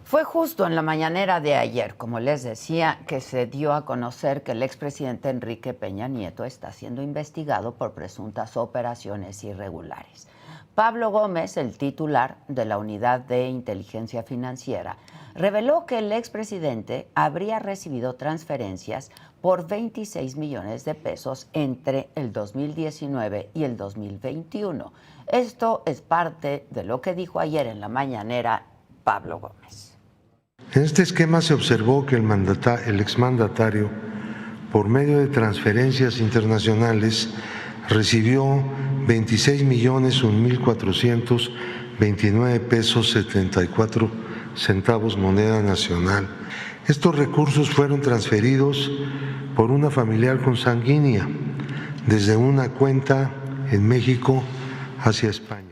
Fue justo en la mañanera de ayer, como les decía, que se dio a conocer que el expresidente Enrique Peña Nieto está siendo investigado por presuntas operaciones irregulares. Pablo Gómez, el titular de la Unidad de Inteligencia Financiera, reveló que el expresidente habría recibido transferencias por 26 millones de pesos entre el 2019 y el 2021. Esto es parte de lo que dijo ayer en la mañanera Pablo Gómez. En este esquema se observó que el exmandatario, por medio de transferencias internacionales, recibió 26.001.429 pesos 74 centavos moneda nacional. Estos recursos fueron transferidos por una familiar consanguínea desde una cuenta en México hacia España.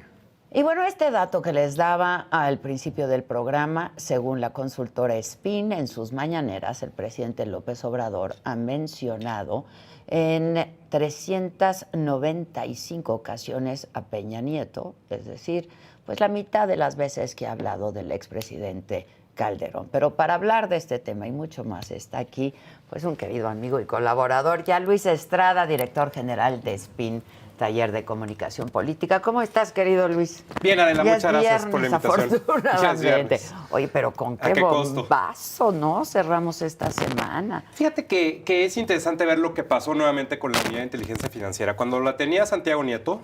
Y bueno, este dato que les daba al principio del programa, según la consultora SPIN, en sus mañaneras, el presidente López Obrador ha mencionado en 395 ocasiones a Peña Nieto, es decir, pues la mitad de las veces que ha hablado del expresidente Calderón. Pero para hablar de este tema y mucho más está aquí pues un querido amigo y colaborador, ya Luis Estrada, director general de SPIN, Taller de Comunicación Política. ¿Cómo estás, querido Luis? Bien, Adela, muchas gracias viernes, por la invitación. Afortunadamente. Oye, pero con qué costo? bombazo, ¿no? Cerramos esta semana. Fíjate que es interesante ver lo que pasó nuevamente con la Unidad de Inteligencia Financiera. Cuando la tenía Santiago Nieto,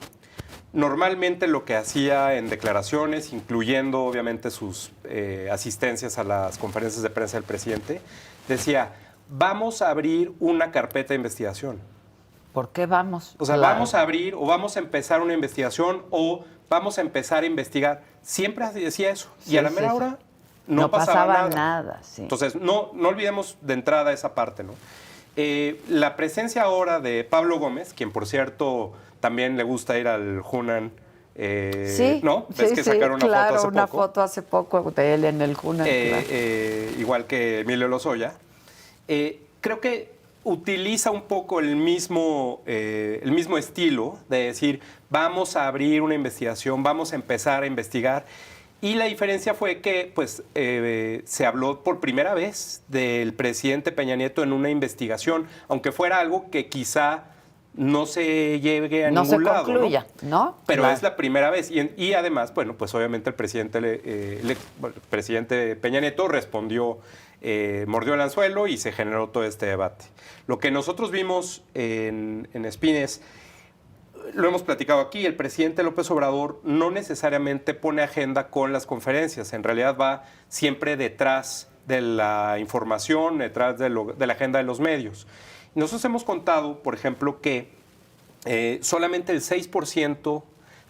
normalmente lo que hacía en declaraciones, incluyendo obviamente sus asistencias a las conferencias de prensa del presidente, decía, vamos a abrir una carpeta de investigación. ¿Por qué vamos? O sea, vamos a abrir o vamos a empezar una investigación o vamos a empezar a investigar. Siempre decía eso. Sí, y a la mera hora no pasaba nada. Sí. Entonces, no olvidemos de entrada esa parte, ¿no? La presencia ahora de Pablo Gómez, quien por cierto también le gusta ir al Hunan, sí, ¿no? ¿Ves que sacaron una foto hace una poco? foto hace poco de él en el Hunan. Igual que Emilio Lozoya. Creo que utiliza un poco el mismo estilo de decir, vamos a abrir una investigación, vamos a empezar a investigar. Y la diferencia fue que pues, se habló por primera vez del presidente Peña Nieto en una investigación, aunque fuera algo que quizá no se llegue a ningún lado. No se concluya, ¿no? Pero es la primera vez. Y además, bueno, pues obviamente el presidente Peña Nieto respondió, mordió el anzuelo y se generó todo este debate. Lo que nosotros vimos en SPIN es, lo hemos platicado aquí, el presidente López Obrador no necesariamente pone agenda con las conferencias, en realidad va siempre detrás de la información, detrás de la agenda de los medios. Nosotros hemos contado, por ejemplo, que solamente el 6%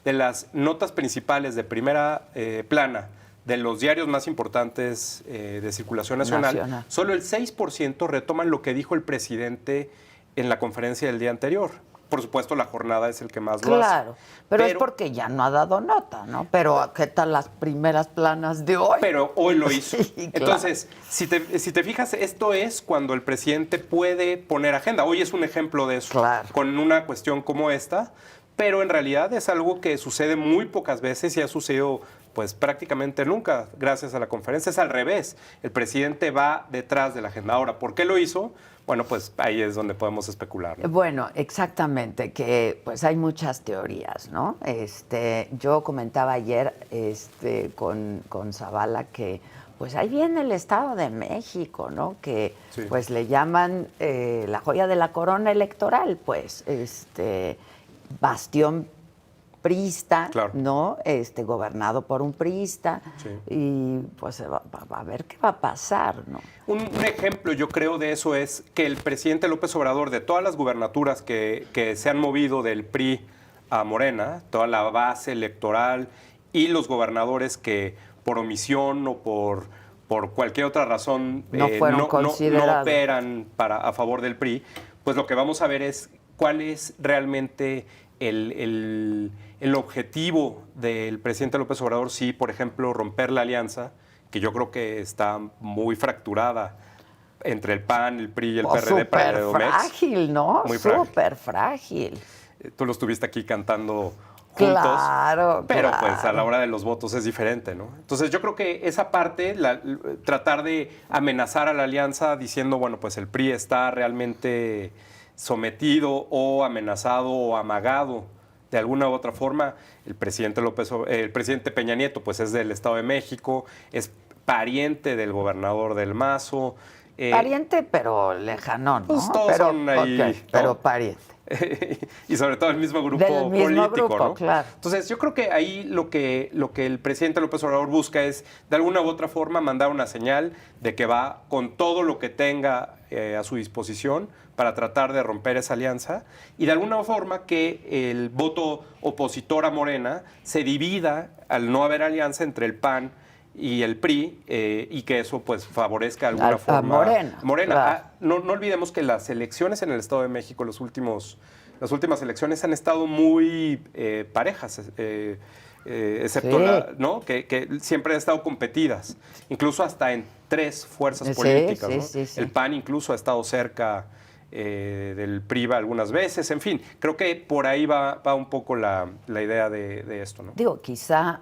de las notas principales de primera plana de los diarios más importantes de circulación nacional, solo el 6% retoman lo que dijo el presidente en la conferencia del día anterior. Por supuesto, la jornada es el que más lo hace. Claro, pero es porque ya no ha dado nota, ¿no? Pero ¿qué tal las primeras planas de hoy? Pero hoy lo hizo. Sí, claro. Entonces, si te fijas, esto es cuando el presidente puede poner agenda. Hoy es un ejemplo de eso, claro, con una cuestión como esta, pero en realidad es algo que sucede muy pocas veces y ha sucedido pues prácticamente nunca gracias a la conferencia. Es al revés, el presidente va detrás de la agenda. Ahora, ¿por qué lo hizo? Bueno, pues ahí es donde podemos especular, ¿no? Bueno, exactamente, que pues hay muchas teorías, ¿no? Yo comentaba ayer con Zavala que pues ahí viene el Estado de México, ¿no? Que sí, pues le llaman la joya de la corona electoral, pues, bastión priista, claro, ¿no? Gobernado por un priista, sí, y pues va a ver qué va a pasar, ¿no? Un ejemplo, yo creo, de eso es que el presidente López Obrador, de todas las gubernaturas que se han movido del PRI a Morena, toda la base electoral y los gobernadores que por omisión o por cualquier otra razón no operan a favor del PRI, pues lo que vamos a ver es cuál es realmente el objetivo del presidente López Obrador, sí, por ejemplo, romper la alianza, que yo creo que está muy fracturada entre el PAN, el PRI y el PRD. Súper frágil, ¿no? Súper frágil. Tú lo estuviste aquí cantando juntos. Claro, pero claro. pues a la hora de los votos es diferente, ¿no? Entonces yo creo que esa parte, tratar de amenazar a la alianza diciendo, bueno, pues el PRI está realmente sometido o amenazado o amagado de alguna u otra forma. El presidente Peña Nieto pues es del Estado de México, es pariente del gobernador del Mazo. Pariente, pero lejano, ¿no? Pues todos pero, son ahí, ok, ¿no? pero pariente. Y sobre todo el mismo grupo Del mismo político, grupo, ¿no? claro. Entonces, yo creo que ahí lo que el presidente López Obrador busca es, de alguna u otra forma, mandar una señal de que va con todo lo que tenga a su disposición para tratar de romper esa alianza y de alguna forma que el voto opositor a Morena se divida al no haber alianza entre el PAN y el PRI y que eso pues favorezca de alguna forma a Morena. Claro. No olvidemos que las elecciones en el Estado de México, las últimas elecciones han estado muy parejas, excepto sí. ¿no? que siempre han estado competidas, incluso hasta en 3 fuerzas Sí, políticas. sí, ¿no? sí. El PAN incluso ha estado cerca del PRI algunas veces, en fin, creo que por ahí va un poco la idea de esto, ¿no? Digo, quizá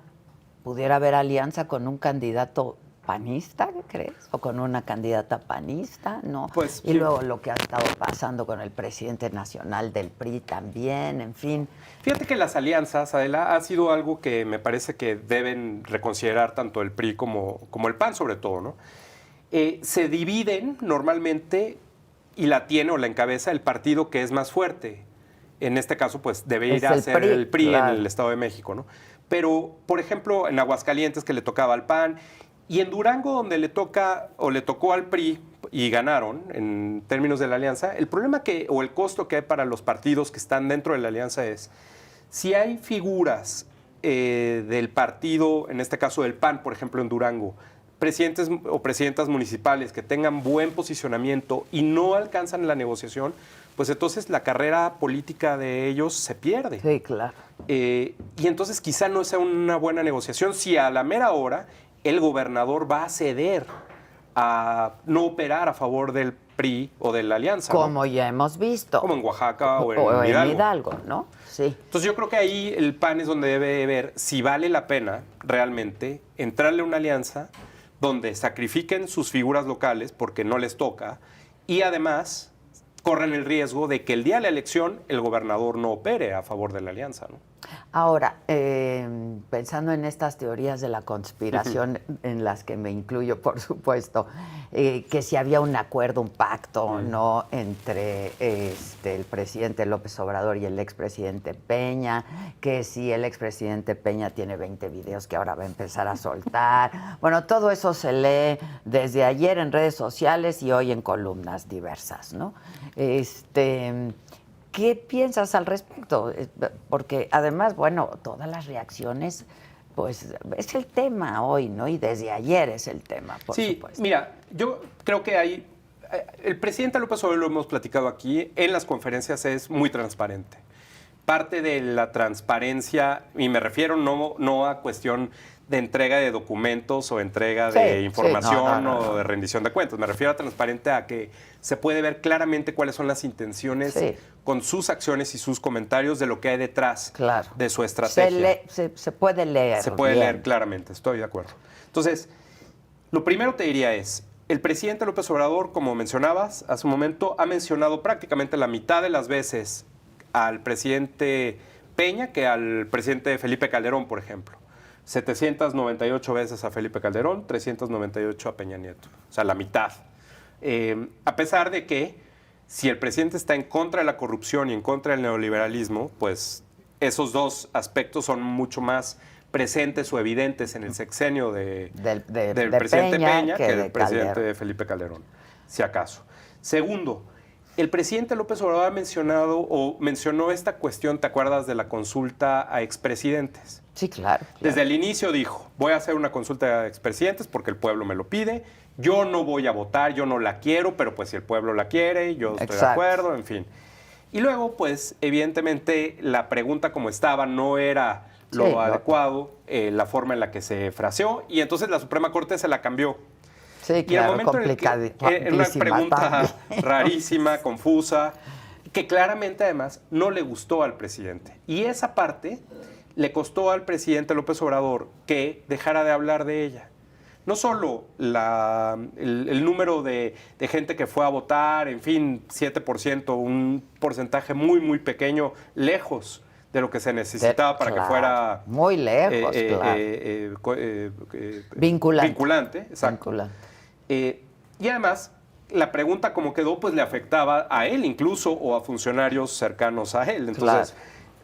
pudiera haber alianza con un candidato panista, ¿crees? O con una candidata panista, ¿no? Pues, y luego lo que ha estado pasando con el presidente nacional del PRI también, en fin. Fíjate que las alianzas, Adela, ha sido algo que me parece que deben reconsiderar tanto el PRI como el PAN, sobre todo, ¿no? Se dividen normalmente y la tiene o la encabeza el partido que es más fuerte. En este caso, pues debería ser el PRI claro. En el Estado de México, ¿no? Pero, por ejemplo, en Aguascalientes, que le tocaba al PAN, y en Durango, donde le tocó al PRI y ganaron en términos de la alianza, el problema o el costo que hay para los partidos que están dentro de la alianza es, si hay figuras del partido, en este caso del PAN, por ejemplo, en Durango, presidentes o presidentas municipales que tengan buen posicionamiento y no alcanzan la negociación, pues entonces la carrera política de ellos se pierde. Sí, claro. Y entonces quizá no sea una buena negociación si a la mera hora el gobernador va a ceder a no operar a favor del PRI o de la alianza. Como ¿no? ya hemos visto. Como en Oaxaca o en Hidalgo, ¿no? Sí. Entonces yo creo que ahí el PAN es donde debe ver si vale la pena realmente entrarle a una alianza donde sacrifiquen sus figuras locales porque no les toca y además corren el riesgo de que el día de la elección el gobernador no opere a favor de la alianza, ¿no? Ahora, pensando en estas teorías de la conspiración, en las que me incluyo, por supuesto, que si había un acuerdo, un pacto, ¿no?, entre el presidente López Obrador y el expresidente Peña, que si el expresidente Peña tiene 20 videos que ahora va a empezar a soltar. Bueno, todo eso se lee desde ayer en redes sociales y hoy en columnas diversas, ¿no? ¿Qué piensas al respecto? Porque además, bueno, todas las reacciones, pues es el tema hoy, ¿no? Y desde ayer es el tema, por supuesto. Mira, yo creo que el presidente López Obrador, lo hemos platicado aquí, en las conferencias es muy transparente. Parte de la transparencia, y me refiero no a cuestión de entrega de documentos o entrega de información o de rendición de cuentas. Me refiero a transparente a que se puede ver claramente cuáles son las intenciones con sus acciones y sus comentarios de lo que hay detrás de su estrategia. Se puede leer. Se puede leer claramente, estoy de acuerdo. Entonces, lo primero te diría es, el presidente López Obrador, como mencionabas hace un momento, ha mencionado prácticamente la mitad de las veces al presidente Peña que al presidente Felipe Calderón, por ejemplo. 798 veces a Felipe Calderón, 398 a Peña Nieto. O sea, la mitad. A pesar de que si el presidente está en contra de la corrupción y en contra del neoliberalismo, pues esos dos aspectos son mucho más presentes o evidentes en el sexenio del presidente Peña que del presidente Felipe Calderón, si acaso. Segundo, el presidente López Obrador mencionó esta cuestión, ¿te acuerdas de la consulta a expresidentes? Sí, claro. Desde el inicio dijo, voy a hacer una consulta a expresidentes porque el pueblo me lo pide, yo no voy a votar, yo no la quiero, pero pues si el pueblo la quiere, yo estoy de acuerdo, en fin. Y luego, pues, evidentemente, la pregunta como estaba no era lo adecuado, la forma en la que se fraseó, y entonces la Suprema Corte se la cambió. Sí, claro, y al momento en una pregunta rarísima, confusa, que claramente además no le gustó al presidente. Y esa parte le costó al presidente López Obrador que dejara de hablar de ella. No solo el número de gente que fue a votar, en fin, 7%, un porcentaje muy, muy pequeño, lejos de lo que se necesitaba para que fuera... Muy lejos, vinculante. Exacto. Y además, la pregunta como quedó, pues le afectaba a él incluso o a funcionarios cercanos a él. Entonces,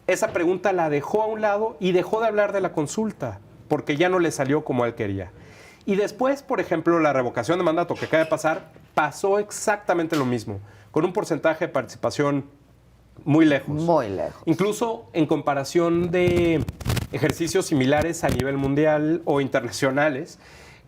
esa pregunta la dejó a un lado y dejó de hablar de la consulta, porque ya no le salió como él quería. Y después, por ejemplo, la revocación de mandato que acaba de pasar, pasó exactamente lo mismo, con un porcentaje de participación muy lejos. Muy lejos. Incluso en comparación de ejercicios similares a nivel mundial o internacionales,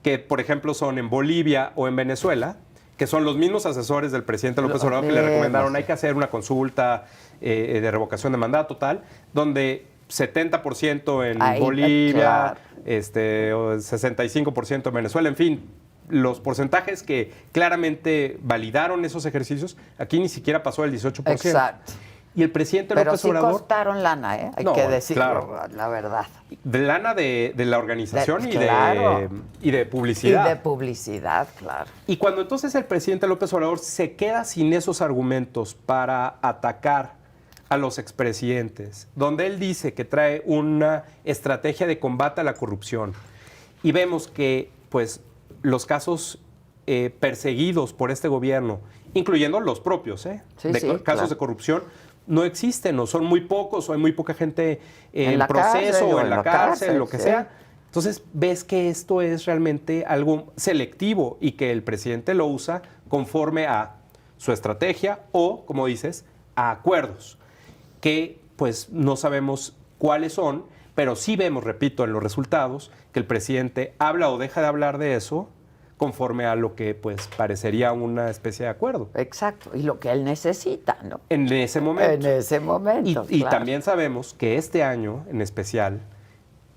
que por ejemplo son en Bolivia o en Venezuela, que son los mismos asesores del presidente López Obrador que le recomendaron hay que hacer una consulta de revocación de mandato, tal, donde 70% en ahí, Bolivia, 65% en Venezuela, en fin, los porcentajes que claramente validaron esos ejercicios, aquí ni siquiera pasó el 18%. Exacto. Y el presidente Pero López sí Obrador... costaron lana, hay que decirlo, claro, la verdad. De lana de la organización claro. y de publicidad. Y de publicidad, claro. Y cuando entonces el presidente López Obrador se queda sin esos argumentos para atacar a los expresidentes, donde él dice que trae una estrategia de combate a la corrupción, y vemos que pues los casos perseguidos por este gobierno, incluyendo los propios, casos de corrupción, no existen, o son muy pocos, o hay muy poca gente en proceso, o en la cárcel, lo que sea. Entonces ves que esto es realmente algo selectivo y que el presidente lo usa conforme a su estrategia o, como dices, a acuerdos que pues no sabemos cuáles son, pero sí vemos, repito, en los resultados que el presidente habla o deja de hablar de eso conforme a lo que pues parecería una especie de acuerdo. Exacto, y lo que él necesita, ¿no? En ese momento. En ese momento, Y también sabemos que este año en especial,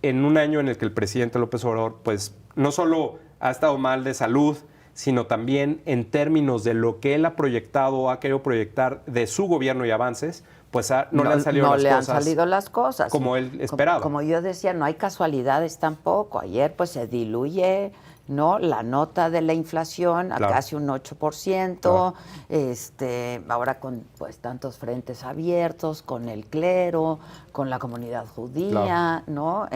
en un año en el que el presidente López Obrador pues no solo ha estado mal de salud, sino también en términos de lo que él ha proyectado o ha querido proyectar de su gobierno y avances, pues no le han salido las cosas como él esperaba. Como yo decía, no hay casualidades tampoco. Ayer pues se diluye, ¿no?, la nota de la inflación a casi un 8%, ahora con pues tantos frentes abiertos, con el clero, con la comunidad judía, ¿no?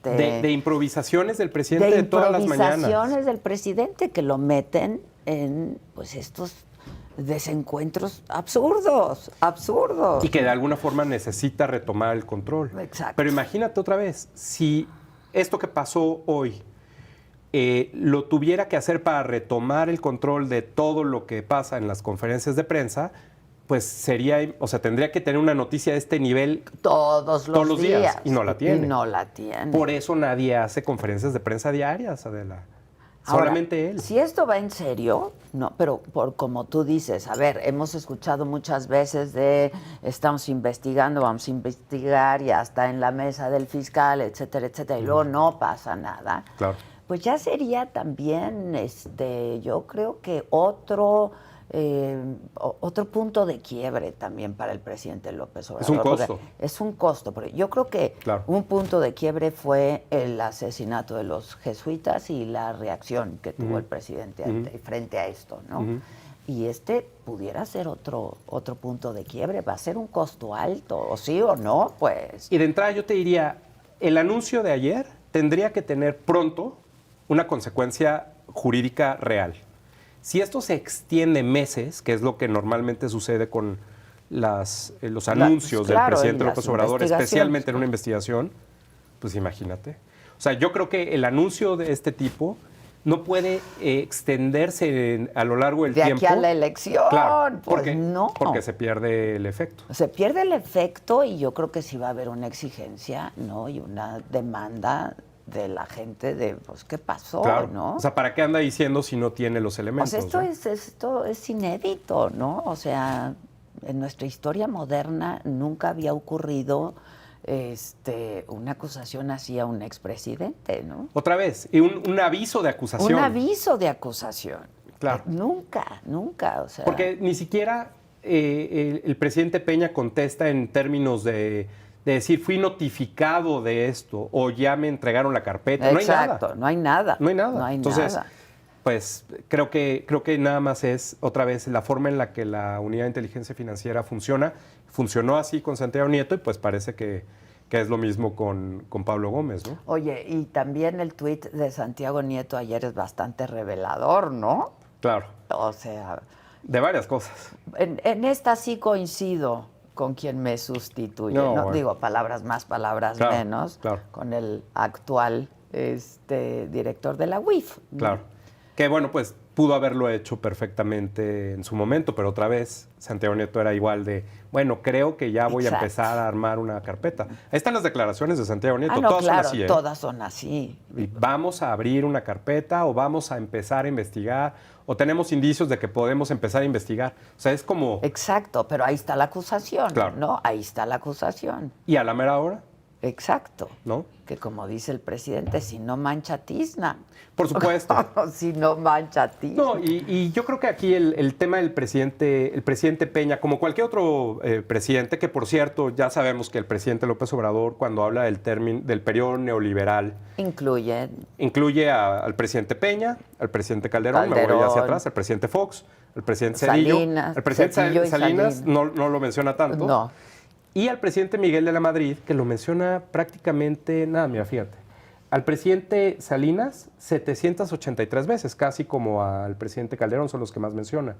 De improvisaciones del presidente de todas las mañanas. De improvisaciones del presidente que lo meten en pues estos desencuentros absurdos. Y que de alguna forma necesita retomar el control. Exacto. Pero imagínate otra vez, si esto que pasó hoy lo tuviera que hacer para retomar el control de todo lo que pasa en las conferencias de prensa, pues tendría que tener una noticia de este nivel todos los días. Y no la tiene. Por eso nadie hace conferencias de prensa diarias, Adela. Ahora, solamente él. Si esto va en serio, no, pero como tú dices, a ver, hemos escuchado muchas veces estamos investigando, vamos a investigar, y hasta en la mesa del fiscal, etcétera, etcétera, y luego no pasa nada. Claro. Pues ya sería también, yo creo que otro punto de quiebre también para el presidente López Obrador. Es un costo. Es un costo, pero yo creo que un punto de quiebre fue el asesinato de los jesuitas y la reacción que tuvo el presidente frente a esto, ¿no? Y pudiera ser otro punto de quiebre. ¿Va a ser un costo alto, o sí o no? Pues. Y de entrada yo te diría, el anuncio de ayer tendría que tener pronto una consecuencia jurídica real. Si esto se extiende meses, que es lo que normalmente sucede con los anuncios del presidente López Obrador, especialmente en una investigación, pues imagínate. O sea, yo creo que el anuncio de este tipo no puede extenderse a lo largo del tiempo. De aquí a la elección, claro, pues no. Porque se pierde el efecto. Se pierde el efecto, y yo creo que sí va a haber una exigencia, ¿no? Y una demanda de la gente de, pues, ¿qué pasó? Claro. ¿No? O sea, ¿para qué anda diciendo si no tiene los elementos? Pues esto es inédito, ¿no? O sea, en nuestra historia moderna nunca había ocurrido una acusación así a un expresidente, ¿no? Otra vez, y un aviso de acusación. Un aviso de acusación. Claro. Nunca, o sea. Porque ni siquiera el presidente Peña contesta en términos de de decir fui notificado de esto o ya me entregaron la carpeta. Exacto, no hay nada. No hay nada. No hay Entonces, nada. pues creo que nada más es otra vez la forma en la que la Unidad de Inteligencia Financiera funciona. Funcionó así con Santiago Nieto y pues parece que es lo mismo con Pablo Gómez, ¿no? Oye, y también el tuit de Santiago Nieto ayer es bastante revelador, ¿no? Claro. O sea, De varias cosas. en esta sí coincido con quien me sustituye. No, No, bueno. digo, palabras más, palabras Claro, menos, claro. con el actual director de la UIF. ¿no? Claro. Que bueno, pues pudo haberlo hecho perfectamente en su momento, pero otra vez Santiago Nieto era igual de, bueno, creo que ya voy Exacto. a empezar a armar una carpeta. Ahí están las declaraciones de Santiago Nieto, Ah, no, todas claro, son así, ¿eh? todas son así. Y vamos a abrir una carpeta o vamos a empezar a investigar o tenemos indicios de que podemos empezar a investigar. O sea, es como... Exacto, pero ahí está la acusación, Claro. ¿no? Ahí está la acusación. Y a la mera hora, Exacto. ¿no? Que como dice el presidente, si no mancha tizna. Por supuesto. Si no mancha tizna. No, y yo creo que aquí el tema del presidente Peña, como cualquier otro presidente, que por cierto, ya sabemos que el presidente López Obrador, cuando habla del periodo neoliberal, incluye al presidente Peña, al presidente Calderón, me voy hacia atrás, al presidente Fox, al presidente Cedillo. Salinas, El presidente Cedillo y Salinas no lo menciona tanto. No. Y al presidente Miguel de la Madrid, que lo menciona prácticamente nada, mira, fíjate. Al presidente Salinas, 783 veces, casi como al presidente Calderón, son los que más menciona.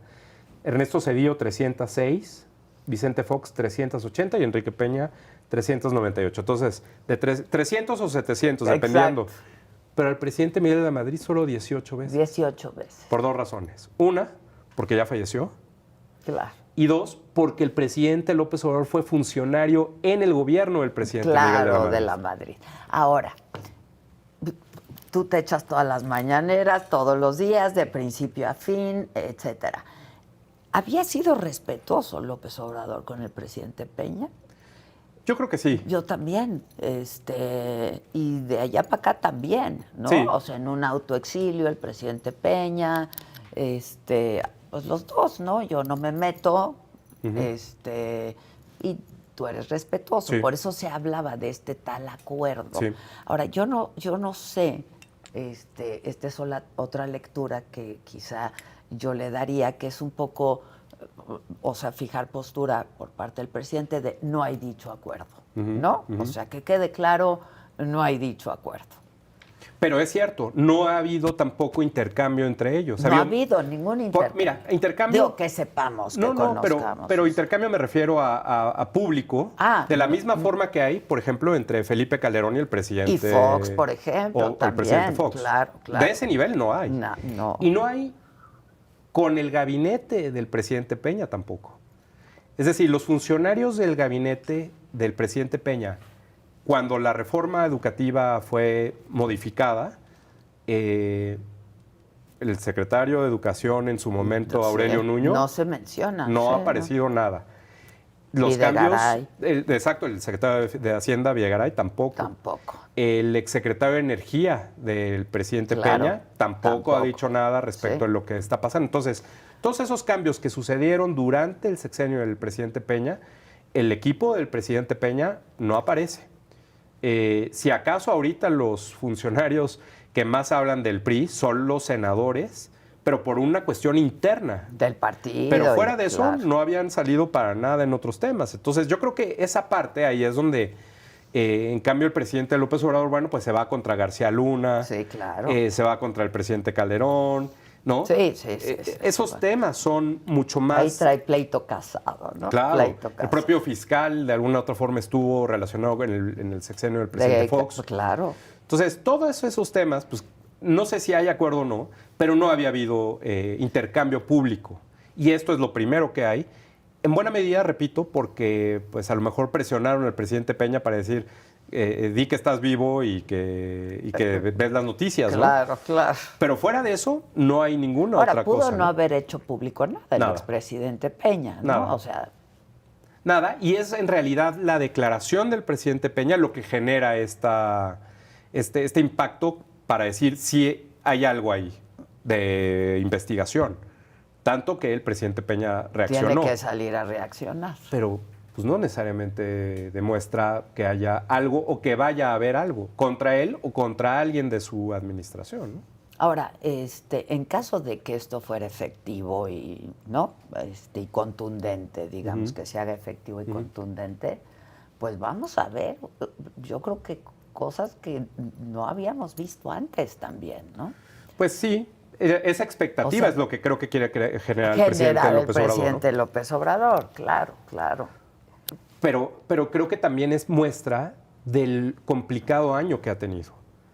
Ernesto Cedillo, 306, Vicente Fox, 380 y Enrique Peña, 398. Entonces, de 300 o 700, Exacto. dependiendo. Pero al presidente Miguel de la Madrid solo 18 veces. 18 veces. Por dos razones. Una, porque ya falleció. Claro. Y dos, porque el presidente López Obrador fue funcionario en el gobierno del presidente Miguel Claro, de la Madrid. de la Madrid. Ahora, tú te echas todas las mañaneras, todos los días, de principio a fin, etcétera. ¿Había sido respetuoso López Obrador con el presidente Peña? Yo creo que sí. Yo también, y de allá para acá también, ¿no? Sí. O sea, en un autoexilio, el presidente Peña, pues los dos, ¿no? Yo no me meto, y tú eres respetuoso. Sí. Por eso se hablaba de este tal acuerdo. Sí. Ahora, yo no sé, esta es otra lectura que quizá yo le daría, que es un poco, o sea, fijar postura por parte del presidente de no hay dicho acuerdo, ¿no? O sea, que quede claro, no hay dicho acuerdo. Pero es cierto, no ha habido tampoco intercambio entre ellos. No ha habido ningún intercambio. Mira, intercambio... Digo, que sepamos, que No, conozcamos. pero intercambio me refiero a público, de la misma forma que hay, por ejemplo, entre Felipe Calderón y el presidente... Y Fox, por ejemplo, o también, el presidente Fox. claro. De ese nivel no hay. No. Y no hay con el gabinete del presidente Peña tampoco. Es decir, los funcionarios del gabinete del presidente Peña, cuando la reforma educativa fue modificada, el secretario de Educación en su momento, Aurelio Nuño, no se menciona. no sí, ha aparecido nada. Los Videgaray. cambios, exacto, el secretario de Hacienda, Videgaray, tampoco. Tampoco. El exsecretario de Energía del presidente Claro, Peña tampoco ha dicho nada respecto Sí. a lo que está pasando. Entonces, todos esos cambios que sucedieron durante el sexenio del presidente Peña, el equipo del presidente Peña no aparece. Si acaso ahorita los funcionarios que más hablan del PRI son los senadores, pero por una cuestión interna. Del partido. Pero fuera de eso, claro. no habían salido para nada en otros temas. Entonces, yo creo que esa parte ahí es donde, en cambio, el presidente López Obrador, bueno, pues se va contra García Luna. Sí, claro. Se va contra el presidente Calderón, ¿no? Sí. Esos bueno. temas son mucho más... Ahí trae pleito casado, ¿no? Claro, Pleito el casado. propio fiscal de alguna otra forma estuvo relacionado en el sexenio del presidente Fox. Claro. Entonces, todos esos temas, pues no sé si hay acuerdo o no, pero no había habido intercambio público. Y esto es lo primero que hay. En buena medida, repito, porque pues a lo mejor presionaron al presidente Peña para decir, di que estás vivo y que ves las noticias, ¿no? Claro. Pero fuera de eso, no hay ninguna Ahora, otra pudo cosa. no haber hecho público nada el Nada. expresidente Peña, ¿no? Nada. O sea, Nada, y es en realidad la declaración del presidente Peña lo que genera este impacto para decir si hay algo ahí de investigación. Tanto que el presidente Peña reaccionó. tiene que salir a reaccionar. Pero pues no necesariamente demuestra que haya algo o que vaya a haber algo contra él o contra alguien de su administración, ¿no? Ahora, en caso de que esto fuera efectivo y, ¿no? Y contundente, digamos, que se haga efectivo y contundente, pues vamos a ver, yo creo que cosas que no habíamos visto antes también, ¿no? Pues sí, esa expectativa, o sea, es lo que creo que quiere generar el presidente López Obrador, claro, claro. Pero creo que también es muestra del complicado año que ha tenido.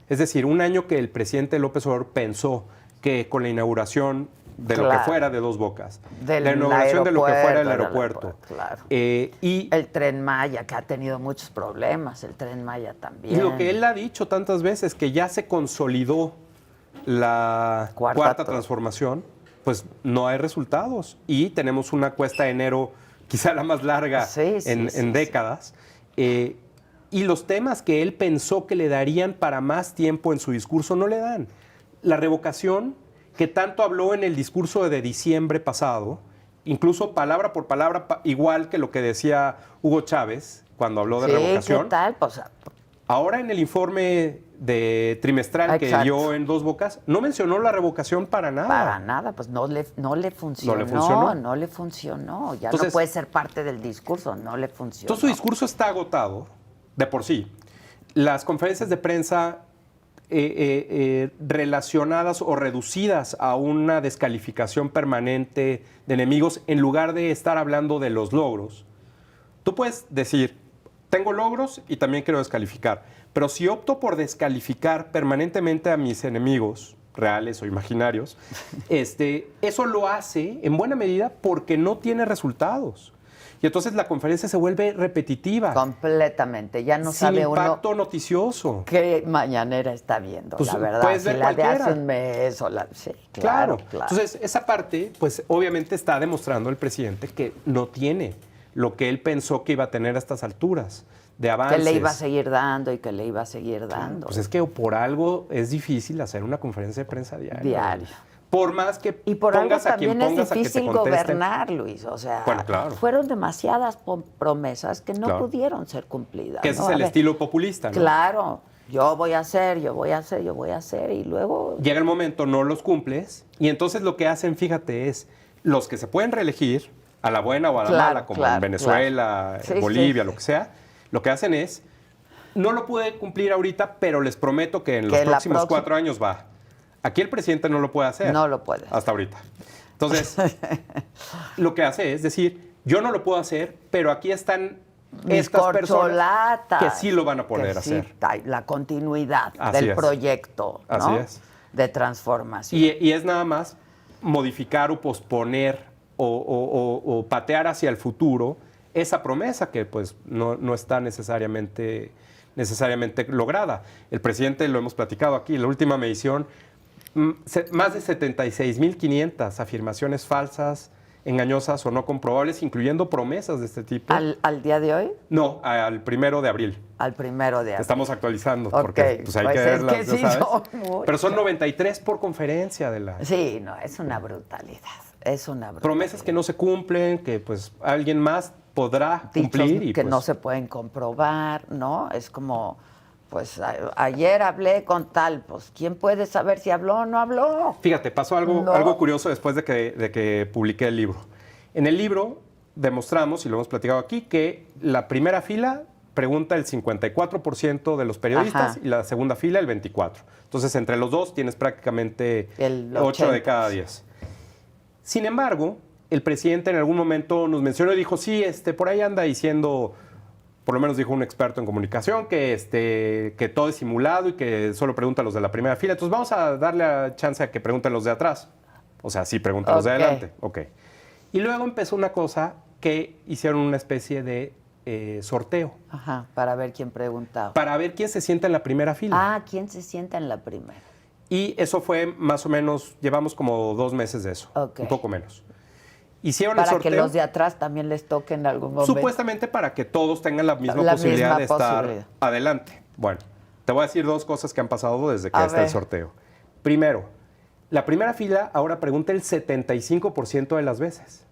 Es decir, un año que el presidente López Obrador pensó que con la inauguración de lo que fuera de Dos Bocas, la inauguración de lo que fuera del aeropuerto, claro. Y el Tren Maya, que ha tenido muchos problemas, el Tren Maya también. Y lo que él ha dicho tantas veces, que ya se consolidó la cuarta transformación, pues no hay resultados. Y tenemos una cuesta de enero, quizá la más larga en décadas. Y los temas que él pensó que le darían para más tiempo en su discurso no le dan. La revocación, que tanto habló en el discurso de diciembre pasado, incluso palabra por palabra, igual que lo que decía Hugo Chávez cuando habló de revocación. ¿Qué tal? Pues, ahora en el informe trimestral que dio en Dos Bocas, no mencionó la revocación para nada. Para nada, pues no le funcionó. No le funcionó. Ya entonces, no puede ser parte del discurso, no le funcionó. Entonces su discurso está agotado de por sí. Las conferencias de prensa relacionadas o reducidas a una descalificación permanente de enemigos, en lugar de estar hablando de los logros. Tú puedes decir, tengo logros y también quiero descalificar, pero si opto por descalificar permanentemente a mis enemigos, reales o imaginarios, eso lo hace en buena medida porque no tiene resultados. Y entonces la conferencia se vuelve repetitiva. Completamente. Ya no sabe uno... Sin impacto noticioso. ¿Qué mañanera está viendo? Pues, la verdad, puedes ver si la cualquiera. de hace un mes o la... Sí, claro. Entonces, esa parte, pues obviamente está demostrando el presidente que no tiene lo que él pensó que iba a tener a estas alturas de avances. Que le iba a seguir dando y que le iba a seguir dando. Pues es que por algo es difícil hacer una conferencia de prensa diaria. Por más que y por pongas algo a quien también pongas es difícil a que te contesten. Gobernar, Luis. O sea, bueno, claro. Fueron demasiadas promesas que no pudieron ser cumplidas. Que ese es el estilo populista, ¿no? Claro. Yo voy a hacer, yo voy a hacer y luego... Llega el momento, no los cumples y entonces lo que hacen, fíjate, es los que se pueden reelegir, a la buena o a la mala, como en Venezuela, Bolivia, lo que sea, lo que hacen es, no lo pude cumplir ahorita, pero les prometo que en los próximos 4 años va. Aquí el presidente no lo puede hacer. No lo puede. Hasta ahorita. Entonces, lo que hace es decir, yo no lo puedo hacer, pero aquí están estas personas que sí lo van a poder hacer. La continuidad del proyecto, ¿no? Así es. De transformación. Y es nada más modificar o posponer o patear hacia el futuro esa promesa que pues no está necesariamente lograda. El presidente, lo hemos platicado aquí, en la última medición, más de 76,500 afirmaciones falsas, engañosas o no comprobables, incluyendo promesas de este tipo. ¿Al día de hoy? No, al 1 de abril. Al 1 de abril. Estamos actualizando porque pues hay que verlas, es que ¿ya sabes? Pero son mucho. 93 por conferencia de la... Sí, no, es una brutalidad. Es una brutalidad. Promesas que no se cumplen, que pues alguien más podrá cumplir. Y que pues, no se pueden comprobar, ¿no? Es como... Pues ayer hablé con tal, pues ¿quién puede saber si habló o no habló? Fíjate, pasó algo curioso después de que publiqué el libro. En el libro demostramos, y lo hemos platicado aquí, que la primera fila pregunta el 54% de los periodistas y la segunda fila el 24%. Entonces, entre los dos tienes prácticamente el 8 de cada 10. Sin embargo, el presidente en algún momento nos mencionó y dijo, sí, por ahí anda diciendo... Por lo menos dijo un experto en comunicación que todo es simulado y que solo pregunta a los de la primera fila. Entonces vamos a darle la chance a que pregunten los de atrás. O sea, sí, preguntan los de adelante. Ok. Y luego empezó una cosa que hicieron una especie de sorteo. Ajá, para ver quién preguntaba. Para ver quién se sienta en la primera fila. Ah, quién se sienta en la primera. Y eso fue más o menos, llevamos como 2 meses de eso. Un poco menos. Hicieron el sorteo. Para que los de atrás también les toque en algún momento. Supuestamente para que todos tengan la misma posibilidad de estar adelante. Bueno, te voy a decir 2 cosas que han pasado desde que está el sorteo. Primero, la primera fila ahora pregunta el 75% de las veces.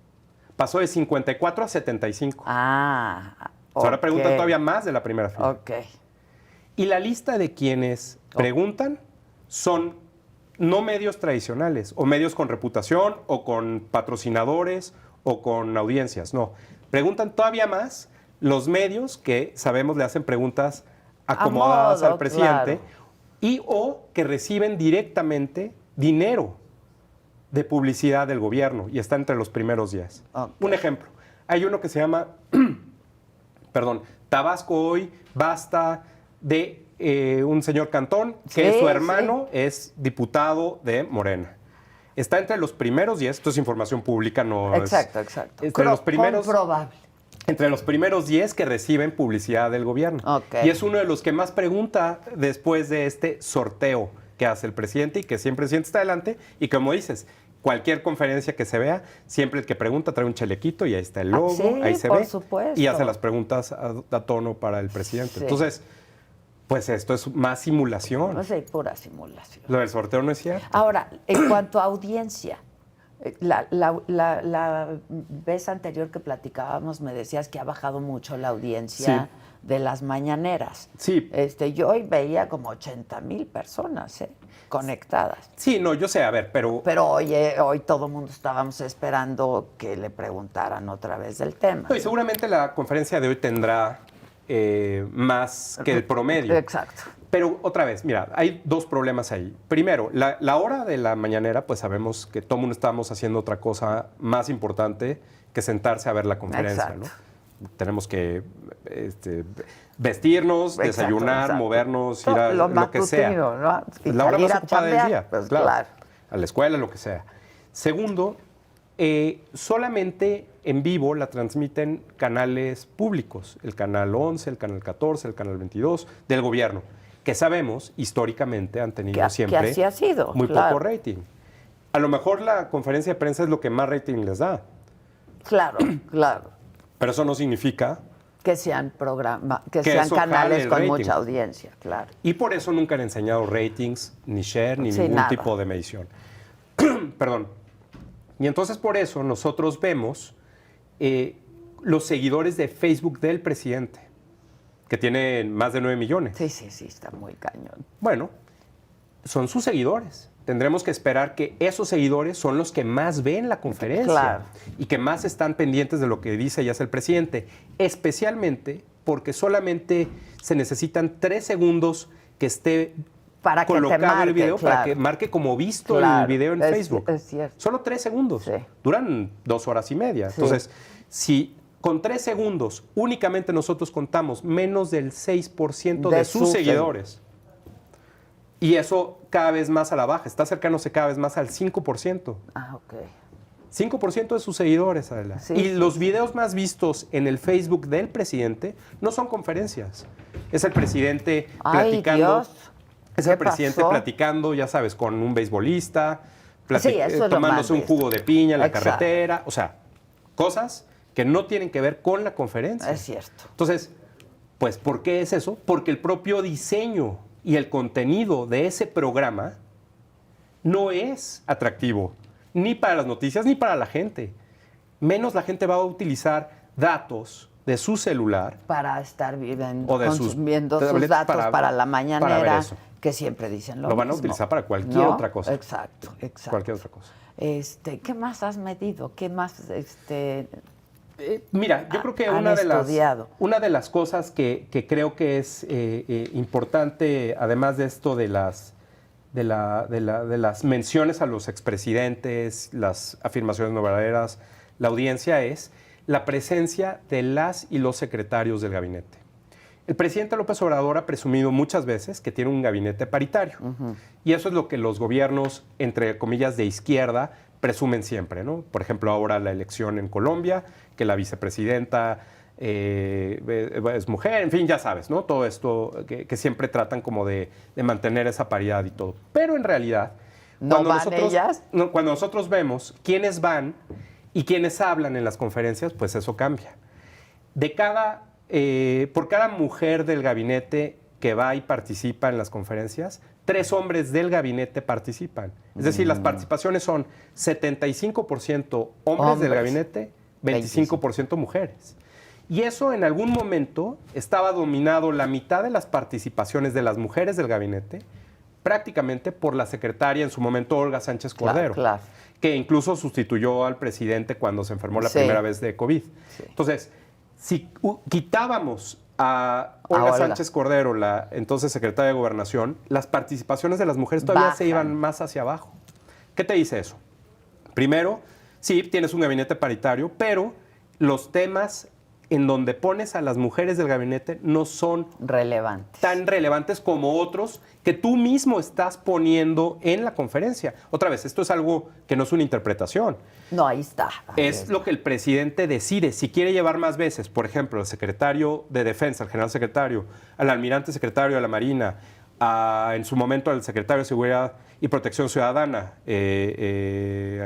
Pasó de 54 a 75. Ah, Ahora preguntan ok. todavía más de la primera fila. Ok. Y la lista de quienes preguntan son no medios tradicionales, o medios con reputación, o con patrocinadores, o con audiencias. No. Preguntan todavía más los medios que sabemos le hacen preguntas acomodadas modo, al presidente claro. y o que reciben directamente dinero de publicidad del gobierno y está entre los primeros 10. Ok. Un ejemplo. Hay uno que se llama, perdón, Tabasco Hoy, Basta, de un señor Cantón, que Sí, su hermano es diputado de Morena. Está entre los primeros 10, esto es información pública, no Exacto, es... exacto. Entre los primeros... Comprobable. Entre los primeros 10 que reciben publicidad del gobierno. Ok. Y es uno de los que más pregunta después de este sorteo que hace el presidente y que siempre el presidente está adelante. Y como dices, cualquier conferencia que se vea, siempre el que pregunta trae un chalequito y ahí está el logo, sí, ahí se por ve. supuesto. Y hace las preguntas a tono para el presidente. Sí. Entonces, pues esto es más simulación. No sé, pura simulación. Lo del sorteo no es cierto. Ahora, en cuanto a audiencia, la vez anterior que platicábamos me decías que ha bajado mucho la audiencia de las mañaneras. Sí. Yo hoy veía como 80,000 personas conectadas. Sí, no, yo sé, a ver, pero Pero hoy todo el mundo estábamos esperando que le preguntaran otra vez del tema. no, y seguramente la conferencia de hoy tendrá más que el promedio. Exacto. Pero otra vez, mira, hay dos problemas ahí. Primero, la hora de la mañanera, pues sabemos que todo el mundo estamos haciendo otra cosa más importante que sentarse a ver la conferencia, Exacto. ¿no? Tenemos que vestirnos, Exacto, desayunar, exacto. movernos, Todo ir a lo lo que sea. matutino, ¿no? Y La hora salir más a ocupada del chambear, día, pues, claro. claro. A la escuela, lo que sea. Segundo, solamente en vivo la transmiten canales públicos, el canal 11, el canal 14, el canal 22 del gobierno, que sabemos históricamente han tenido siempre que así ha sido, muy claro. poco rating. A lo mejor la conferencia de prensa es lo que más rating les da, Claro, claro. pero eso no significa, Que sean Que sean eso jale canales el con rating. mucha audiencia, claro. y por eso nunca han enseñado ratings, ni share, ni Sí, ningún nada. tipo de medición. Perdón. Y entonces por eso nosotros vemos los seguidores de Facebook del presidente, que tienen más de 9 millones. Sí, está muy cañón. Bueno, son sus seguidores. Tendremos que esperar que esos seguidores son los que más ven la conferencia Claro. y que más están pendientes de lo que dice y hace el presidente, especialmente porque solamente se necesitan 3 segundos que esté Para que te colocado el marque, video claro. para que marque como visto Claro, el video en es- Facebook. es cierto. Solo 3 segundos. Sí. Duran 2 horas y media. Sí. Entonces, si con 3 segundos únicamente nosotros contamos menos del 6% de sus seguidores, y eso cada vez más a la baja, está acercándose cada vez más al 5%. Ah, ok. 5% de sus seguidores, Adela. Sí, y sí, los sí. videos más vistos en el Facebook del presidente no son conferencias. Es el presidente Ay, platicando. Dios. Es ¿Qué el presidente pasó? platicando, ya sabes, con un beisbolista, Sí, eso es lo tomándose más un jugo de piña en la Exacto. carretera. O sea, cosas que no tienen que ver con la conferencia. Es cierto. Entonces, pues, ¿por qué es eso? Porque el propio diseño y el contenido de ese programa no es atractivo, ni para las noticias ni para la gente. Menos la gente va a utilizar datos de su celular Para estar viviendo, o de sus consumiendo sus tabletas datos para la mañanera, para ver eso. que siempre dicen lo Lo van a mismo. utilizar para cualquier ¿No? otra cosa. Exacto. Cualquier otra cosa. ¿Qué más has medido? ¿Qué más Mira, yo creo que han estudiado? una de las cosas que creo que es importante, además de esto de las menciones a los expresidentes, las afirmaciones no verdaderas, la audiencia es la presencia de las y los secretarios del gabinete. El presidente López Obrador ha presumido muchas veces que tiene un gabinete paritario. Y eso es lo que los gobiernos, entre comillas, de izquierda, presumen siempre, ¿no? Por ejemplo, ahora la elección en Colombia, que la vicepresidenta es mujer, en fin, ya sabes, ¿no? Todo esto que siempre tratan como de mantener esa paridad y todo. Pero en realidad, ¿No van ellas? cuando nosotros vemos quiénes van y quiénes hablan en las conferencias, pues eso cambia. Por cada mujer del gabinete que va y participa en las conferencias, 3 hombres del gabinete participan. Es decir, las participaciones son 75% hombres del Hombres. gabinete, 25% mujeres. Y eso en algún momento estaba dominado la mitad de las participaciones de las mujeres del gabinete prácticamente por la secretaria en su momento, Olga Sánchez Cordero, Claro. que incluso sustituyó al presidente cuando se enfermó la primera vez de COVID. Sí. Entonces, si quitábamos a Olga Sánchez Cordero, la entonces secretaria de Gobernación, las participaciones de las mujeres todavía se iban más hacia abajo. ¿Qué te dice eso? Primero, sí, tienes un gabinete paritario, pero los temas en donde pones a las mujeres del gabinete no son tan relevantes como otros que tú mismo estás poniendo en la conferencia. Otra vez, esto es algo que no es una interpretación. No, ahí está. Es lo que el presidente decide. Si quiere llevar más veces, por ejemplo, al secretario de Defensa, al general secretario, al almirante secretario de la Marina, en su momento al secretario de Seguridad y Protección Ciudadana,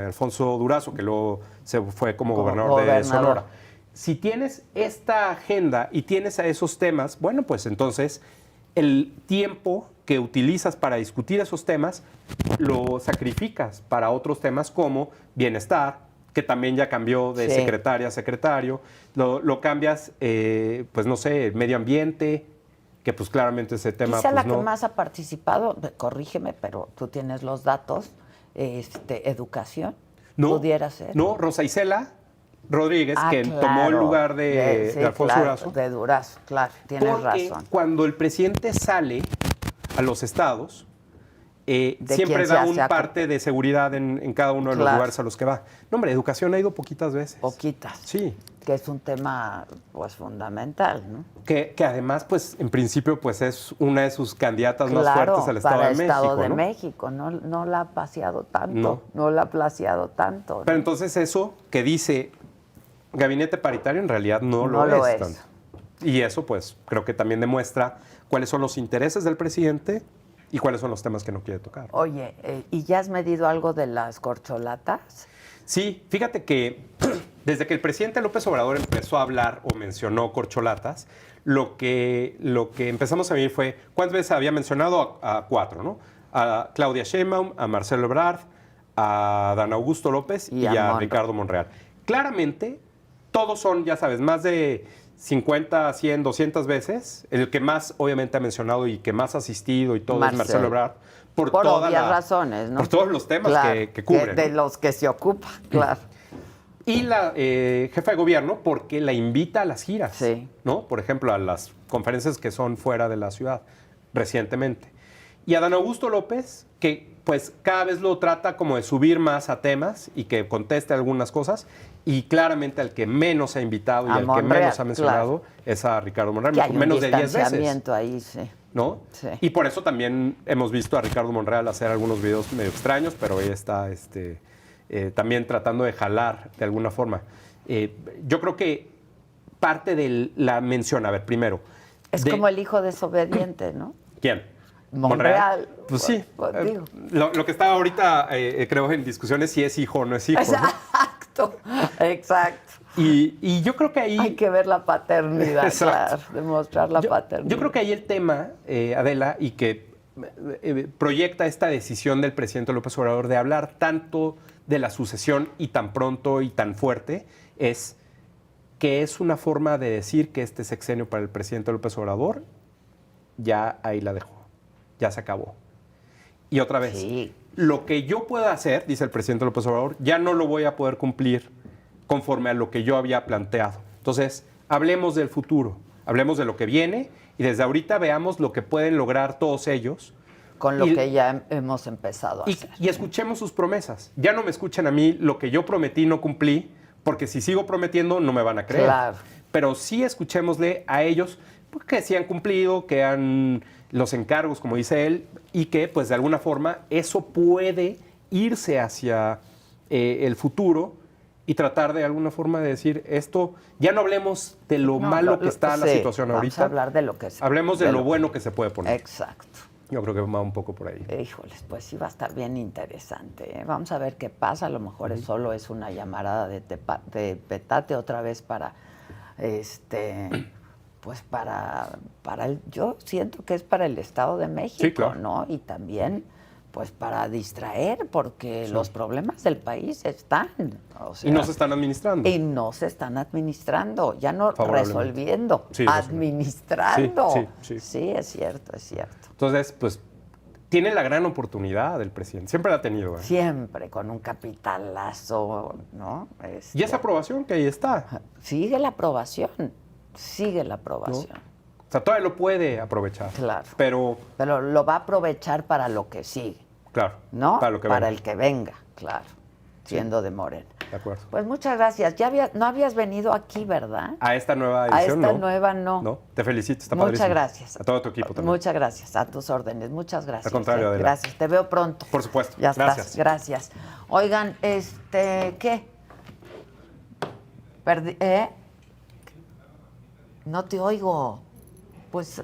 Alfonso Durazo, que luego se fue como gobernador de Sonora. Si tienes esta agenda y tienes a esos temas, bueno, pues entonces el tiempo que utilizas para discutir esos temas lo sacrificas para otros temas como bienestar, que también ya cambió de secretaria a secretario, lo cambias, pues no sé, medio ambiente, que pues claramente ese tema... Quizá pues, la que más ha participado, corrígeme, pero tú tienes los datos, educación, pudiera ser. No, Rosa Isela Rodríguez, que tomó el lugar de Alfonso Durazo. De Durazo, claro, tienes razón. Cuando el presidente sale a los estados, siempre da un parte de seguridad en cada uno de los lugares a los que va. No, hombre, educación ha ido poquitas veces. Poquitas. Sí. Que es un tema, pues, fundamental, ¿no? Que además, pues, en principio, pues, es una de sus candidatas más fuertes al Estado de México. Para el Estado de México, no la ha paseado tanto, no la ha placeado tanto. Pero entonces eso que dice gabinete paritario en realidad no lo es tanto. Y eso, pues, creo que también demuestra cuáles son los intereses del presidente y cuáles son los temas que no quiere tocar. Oye, ¿y ya has medido algo de las corcholatas? Sí, fíjate que desde que el presidente López Obrador empezó a hablar o mencionó corcholatas, lo que empezamos a ver fue, ¿cuántas veces había mencionado? A 4, ¿no? A Claudia Sheinbaum, a Marcelo Ebrard, a Dan Augusto López y a Ricardo Monreal. Claramente, todos son, ya sabes, más de 50, 100, 200 veces. El que más, obviamente, ha mencionado y que más ha asistido y todo es Marcelo Ebrard. Por obvias razones, ¿no? Por todos los temas que cubre. De los que se ocupa, claro. Y la jefa de gobierno porque la invita a las giras, ¿no? Por ejemplo, a las conferencias que son fuera de la ciudad, recientemente. Y a Dan Augusto López, que pues cada vez lo trata como de subir más a temas y que conteste algunas cosas. Y claramente al que menos ha invitado y al que menos ha mencionado es a Ricardo Monreal, que hay menos un de 10 veces. Ahí, sí. ¿No? Sí. Y por eso también hemos visto a Ricardo Monreal hacer algunos videos medio extraños, pero ahí está también tratando de jalar de alguna forma. Yo creo que parte de la mención, a ver, primero... Es como el hijo desobediente, ¿no? ¿Quién? Monreal. Pues sí. Digo. Lo que está ahorita, creo, en discusión es si es hijo o no es hijo. Exacto, exacto. Y yo creo que ahí... Hay que ver la paternidad, claro, demostrar la paternidad. Yo creo que ahí el tema, Adela, y que proyecta esta decisión del presidente López Obrador de hablar tanto de la sucesión y tan pronto y tan fuerte, es que es una forma de decir que este sexenio para el presidente López Obrador ya ahí la dejó, ya se acabó. Y otra vez, lo que yo pueda hacer, dice el presidente López Obrador, ya no lo voy a poder cumplir conforme a lo que yo había planteado. Entonces, hablemos del futuro, hablemos de lo que viene y desde ahorita veamos lo que pueden lograr todos ellos. Con lo que ya hemos empezado a hacer. Y escuchemos sus promesas. Ya no me escuchen a mí lo que yo prometí no cumplí, porque si sigo prometiendo no me van a creer. Claro. Pero sí escuchémosle a ellos que sí han cumplido, que han los encargos, como dice él, y que pues de alguna forma eso puede irse hacia el futuro y tratar de alguna forma de decir esto, ya no hablemos de lo malo que está la situación ahorita. Vamos a hablar de lo que se hablemos de lo bueno que se puede poner. Exacto. Yo creo que va un poco por ahí. Híjoles, pues sí va a estar bien interesante, ¿eh? Vamos a ver qué pasa. A lo mejor solo es una llamarada de petate otra vez para, pues para el, yo siento que es para el Estado de México, sí, claro. ¿no? Y también pues para distraer, porque los problemas del país están. O sea, y no se están administrando. Y no se están administrando, ya no Favorablemente. resolviendo, Sí, administrando. Sí. Sí, es cierto, es cierto. Entonces, pues, tiene la gran oportunidad el presidente. Siempre la ha tenido. Siempre con un capitalazo, ¿no? Y esa aprobación que ahí está. Sigue la aprobación, sigue la aprobación. O sea, todavía lo puede aprovechar. Claro. Pero lo va a aprovechar para lo que sigue, claro. ¿no? Para lo que para venga. el que venga, claro, siendo de Morena. De acuerdo. Pues muchas gracias. No habías venido aquí, ¿verdad? A esta nueva edición, A esta ¿no? nueva no. No, te felicito, está Muchas padrísimo. gracias. A todo tu equipo también. Muchas gracias, a tus órdenes. Muchas gracias. Al contrario, Adela. Gracias, te veo pronto. Por supuesto. Ya Gracias. estás, gracias. Oigan, ¿qué? No te oigo. Pues,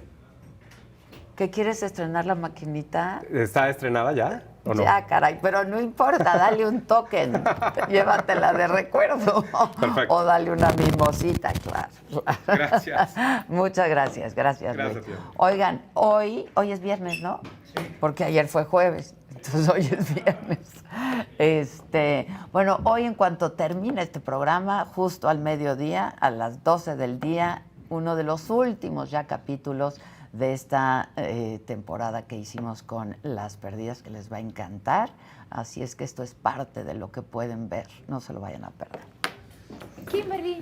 ¿qué quieres estrenar la maquinita? ¿Está estrenada ya o no? Ya, caray, pero no importa, dale un token, llévatela de recuerdo. Perfecto. O dale una mimosita, claro. Gracias. Muchas gracias, gracias. Gracias, Luis. tío. Oigan, hoy es viernes, ¿no? Porque ayer fue jueves, entonces hoy es viernes. Bueno, hoy en cuanto termine este programa, justo al mediodía, a las 12 del día, uno de los últimos ya capítulos de esta temporada que hicimos con Las Perdidas, que les va a encantar. Así es que esto es parte de lo que pueden ver. No se lo vayan a perder. Kimberly.